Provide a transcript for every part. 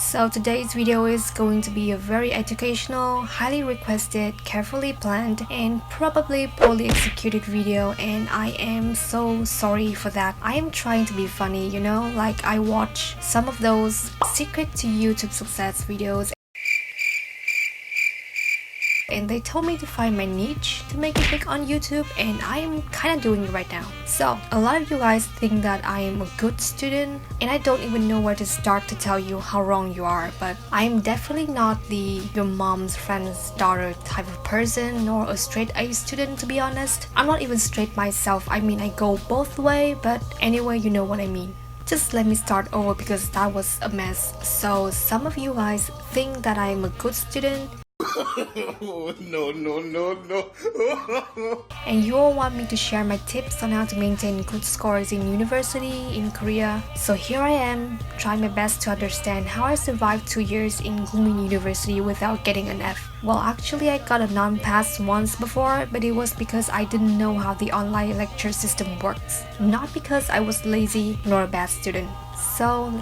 So today's video is going to be a very educational, highly requested, carefully planned, and probably poorly executed video, and I am so sorry for that. I am trying to be funny, you know, like I watch some of those secret to YouTube success videos and they told me to find my niche to make it big on YouTube, and I am kind of doing it right now. So a lot of you guys think that I am a good student, and I don't even know where to start to tell you how wrong you are, but I am definitely not the your mom's friend's daughter type of person, nor a straight A student, to be honest. I'm not even straight myself. I mean, I go both way, but anyway, you know what I mean. Just let me start over because that was a mess. So some of you guys think that I am a good student, no. and you all want me to share my tips on how to maintain good scores in university in Korea. So here I am, trying my best to understand how I survived 2 years in gloomy university without getting an F. Well, actually I got a non-pass once before, but it was because I didn't know how the online lecture system works, not because I was lazy nor a bad student. So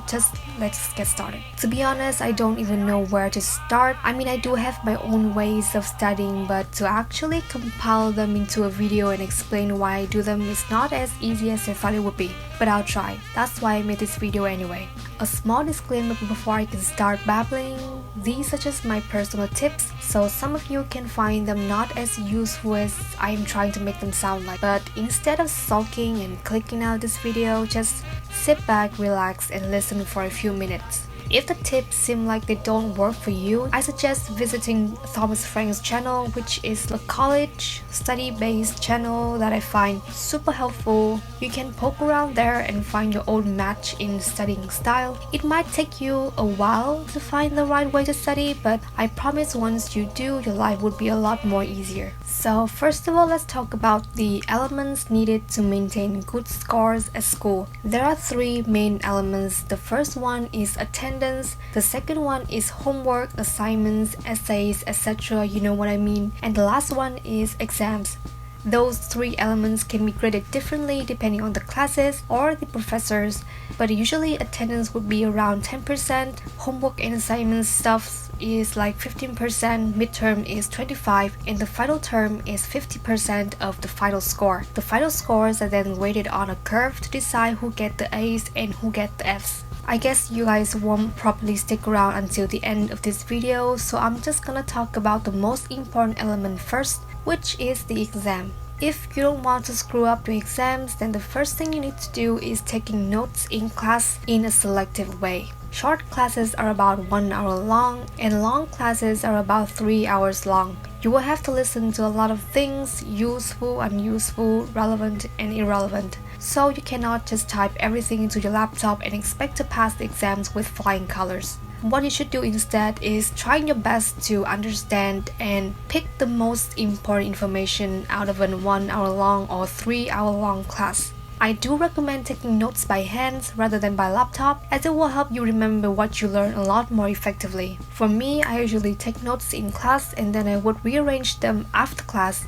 let's get started. To be honest, I don't even know where to start. I mean, I do have my own ways of studying, but to actually compile them into a video and explain why I do them is not as easy as I thought it would be. But I'll try. That's why I made this video anyway. A small disclaimer before I can start babbling. These are just my personal tips, so some of you can find them not as useful as I am trying to make them sound like. But instead of sulking and clicking out this video, just sit back, relax, and listen for a few minutes. If the tips seem like they don't work for you, I suggest visiting Thomas Frank's channel, which is a college study-based channel that I find super helpful. You can poke around there and find your own match in studying style. It might take you a while to find the right way to study, but I promise once you do, your life would be a lot more easier. So first of all, let's talk about the elements needed to maintain good scores at school. There are 3 main elements. The first one is attendance, the second one is homework, assignments, essays, etc. You know what I mean. And the last one is exams. Those 3 elements can be graded differently depending on the classes or the professors, but usually attendance would be around 10%, homework and assignment stuff is like 15%, midterm is 25%, and the final term is 50% of the final score. The final scores are then weighted on a curve to decide who get the A's and who get the F's. I guess you guys won't probably stick around until the end of this video, so I'm just gonna talk about the most important element first, which is the exam. If you don't want to screw up your exams, then the first thing you need to do is taking notes in class in a selective way. Short classes are about 1 hour long, and long classes are about 3 hours long. You will have to listen to a lot of things, useful, unuseful, relevant, and irrelevant. So you cannot just type everything into your laptop and expect to pass the exams with flying colors. What you should do instead is trying your best to understand and pick the most important information out of a 1 hour long or 3 hour long class. I do recommend taking notes by hand rather than by laptop, as it will help you remember what you learn a lot more effectively. For me, I usually take notes in class and then I would rearrange them after class.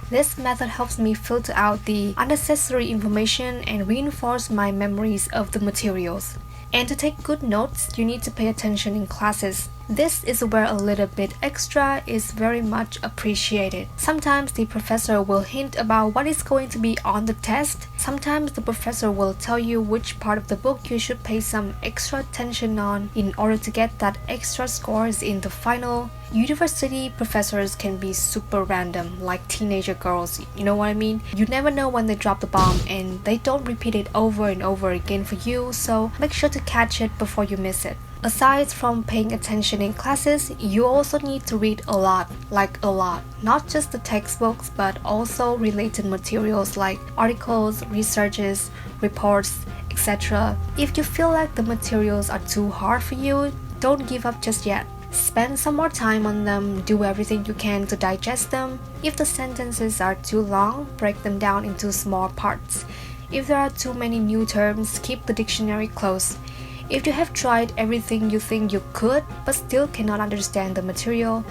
This method helps me filter out the unnecessary information and reinforce my memories of the materials. And to take good notes, you need to pay attention in classes. This is where a little bit extra is very much appreciated. Sometimes the professor will hint about what is going to be on the test. Sometimes the professor will tell you which part of the book you should pay some extra attention on in order to get that extra scores in the final. University professors can be super random, like teenager girls, you know what I mean? You never know when they drop the bomb, and they don't repeat it over and over again for you, so make sure to catch it before you miss it. Aside from paying attention in classes, you also need to read a lot, like a lot. Not just the textbooks, but also related materials like articles, researches, reports, etc. If you feel like the materials are too hard for you, don't give up just yet. Spend some more time on them, do everything you can to digest them. If the sentences are too long, break them down into small parts. If there are too many new terms, keep the dictionary close. If you have tried everything you think you could, but still cannot understand the material,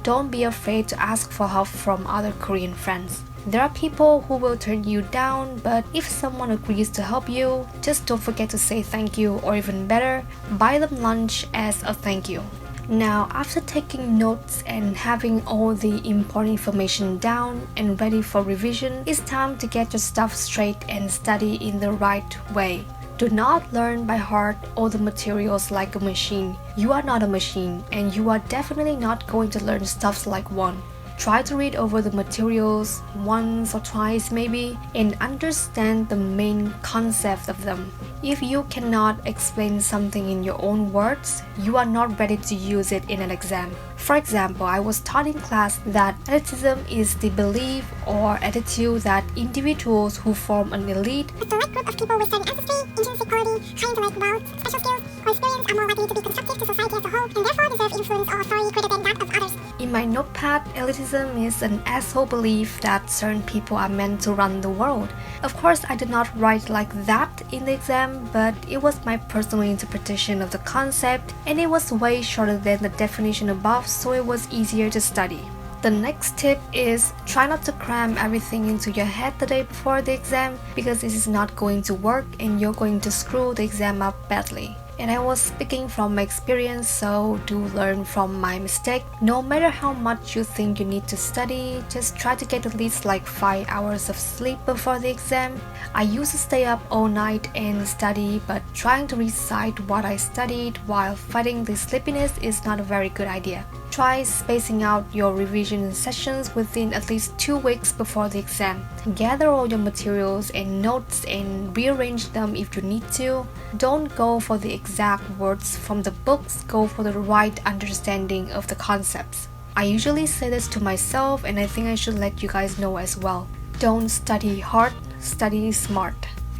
don't be afraid to ask for help from other Korean friends. There are people who will turn you down, but if someone agrees to help you, just don't forget to say thank you, or even better, buy them lunch as a thank you. Now, after taking notes and having all the important information down and ready for revision, it's time to get your stuff straight and study in the right way. Do not learn by heart all the materials like a machine. You are not a machine, and you are definitely not going to learn stuff like one. Try to read over the materials once or twice maybe and understand the main concept of them. If you cannot explain something in your own words, you are not ready to use it in an exam. For example, I was taught in class that elitism is the belief or attitude that individuals who form an elite, a select group of people with certain ancestry, intrinsic quality, high intellect, wealth, special skills, or experience are more likely to be constructive to society as a whole and therefore deserve influence or authority greater than that of others. In my notepad, elitism is an asshole belief that certain people are meant to run the world. Of course, I did not write like that in the exam, but it was my personal interpretation of the concept, and it was way shorter than the definition above, so it was easier to study. The next tip is try not to cram everything into your head the day before the exam, because this is not going to work and you're going to screw the exam up badly. And I was speaking from my experience, so do learn from my mistake. No matter how much you think you need to study, just try to get at least like 5 hours of sleep before the exam. I used to stay up all night and study, but trying to recite what I studied while fighting the sleepiness is not a very good idea. Try spacing out your revision sessions within at least 2 weeks before the exam. Gather all your materials and notes and rearrange them if you need to. Don't go for the exact words from the books, go for the right understanding of the concepts. I usually say this to myself, and I think I should let you guys know as well. Don't study hard, study smart.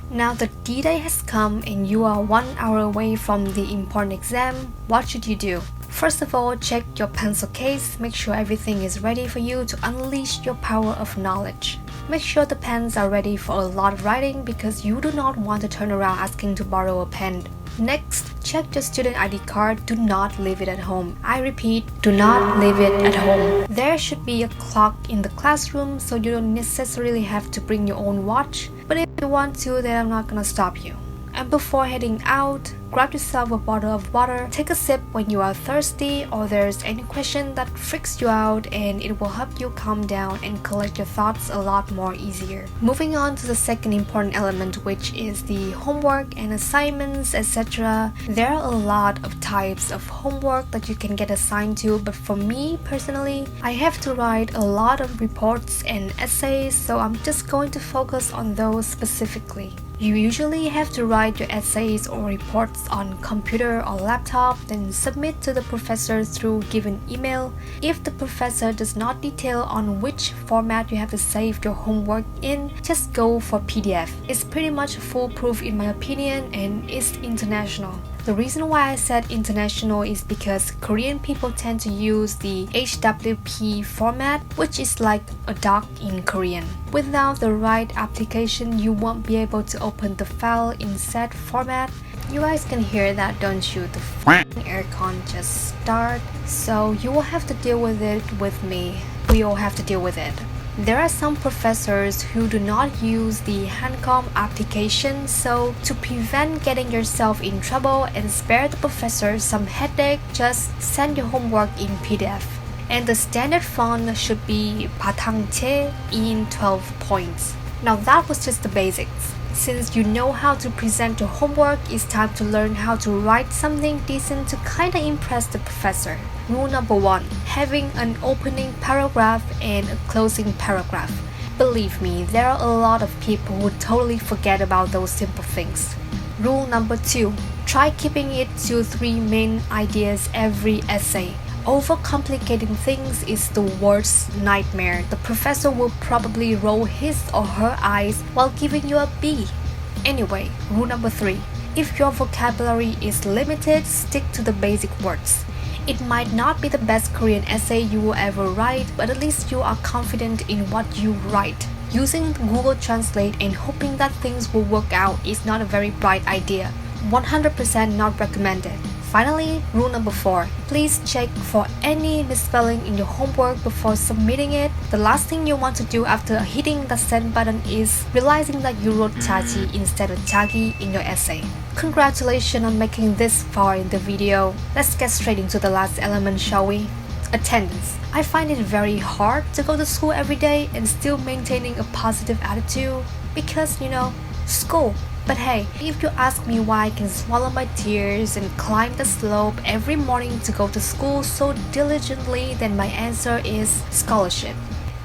Now the D-Day has come and you are 1 hour away from the important exam. What should you do? First of all, check your pencil case, make sure everything is ready for you to unleash your power of knowledge. Make sure the pens are ready for a lot of writing because you do not want to turn around asking to borrow a pen. Next, check your student ID card. Do not leave it at home. I repeat, do not leave it at home. There should be a clock in the classroom, so you don't necessarily have to bring your own watch. But if you want to, then I'm not gonna stop you. And before heading out, grab yourself a bottle of water, take a sip when you are thirsty or there's any question that freaks you out, and it will help you calm down and collect your thoughts a lot more easier. Moving on to the second important element, which is the homework and assignments, etc. There are a lot of types of homework that you can get assigned to, but for me personally, I have to write a lot of reports and essays, so I'm just going to focus on those specifically. You usually have to write your essays or reports on computer or laptop, then submit to the professor through given email. If the professor does not detail on which format you have to save your homework in, just go for PDF. It's pretty much foolproof in my opinion, and it's international. The reason why I said international is because Korean people tend to use the HWP format, which is like a doc in Korean. Without the right application, you won't be able to open the file in said format. You guys can hear that, don't you? The aircon just started. So you will have to deal with it with me. We all have to deal with it. There are some professors who do not use the Hancom application, so to prevent getting yourself in trouble and spare the professor some headache, just send your homework in PDF. And the standard font should be 바탕체 in 12 points. Now that was just the basics. Since you know how to present your homework, it's time to learn how to write something decent to kinda impress the professor. Rule number 1, having an opening paragraph and a closing paragraph. Believe me, there are a lot of people who totally forget about those simple things. Rule number 2, try keeping it to 3 main ideas every essay. Overcomplicating things is the worst nightmare. The professor will probably roll his or her eyes while giving you a B. Anyway, rule number 3. If your vocabulary is limited, stick to the basic words. It might not be the best Korean essay you will ever write, but at least you are confident in what you write. Using Google Translate and hoping that things will work out is not a very bright idea. 100% not recommended. finally, rule number 4. Please check for any misspelling in your homework before submitting it. The last thing you want to do after hitting the send button is realizing that you wrote 자지 instead of 자기 in your essay. Congratulations on making this far in the video. Let's get straight into the last element, shall we? Attendance. I find it very hard to go to school every day and still maintaining a positive attitude because, school. But hey, if you ask me why I can swallow my tears and climb the slope every morning to go to school so diligently, then my answer is scholarship.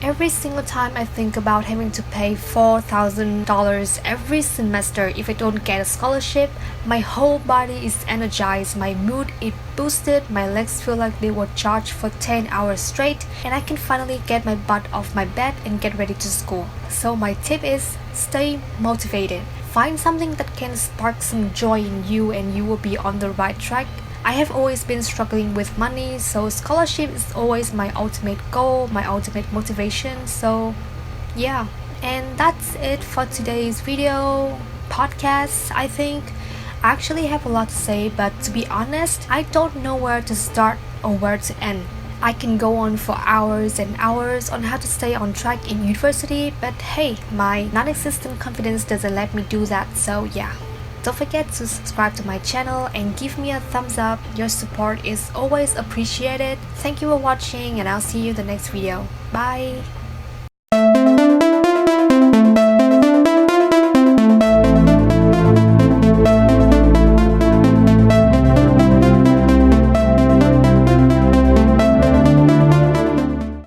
Every single time I think about having to pay $4,000 every semester if I don't get a scholarship, my whole body is energized, my mood is boosted, my legs feel like they were charged for 10 hours straight, and I can finally get my butt off my bed and get ready to school. So my tip is stay motivated. Find something that can spark some joy in you and you will be on the right track. I have always been struggling with money, so scholarship is always my ultimate goal, my ultimate motivation. So yeah, and that's it for today's podcast. I think I actually have a lot to say, but to be honest, I don't know where to start or where to end. I can go on for hours and hours on how to stay on track in university, but hey, my non-existent confidence doesn't let me do that, so yeah. Don't forget to subscribe to my channel and give me a thumbs up. Your support is always appreciated. Thank you for watching and I'll see you in the next video. Bye!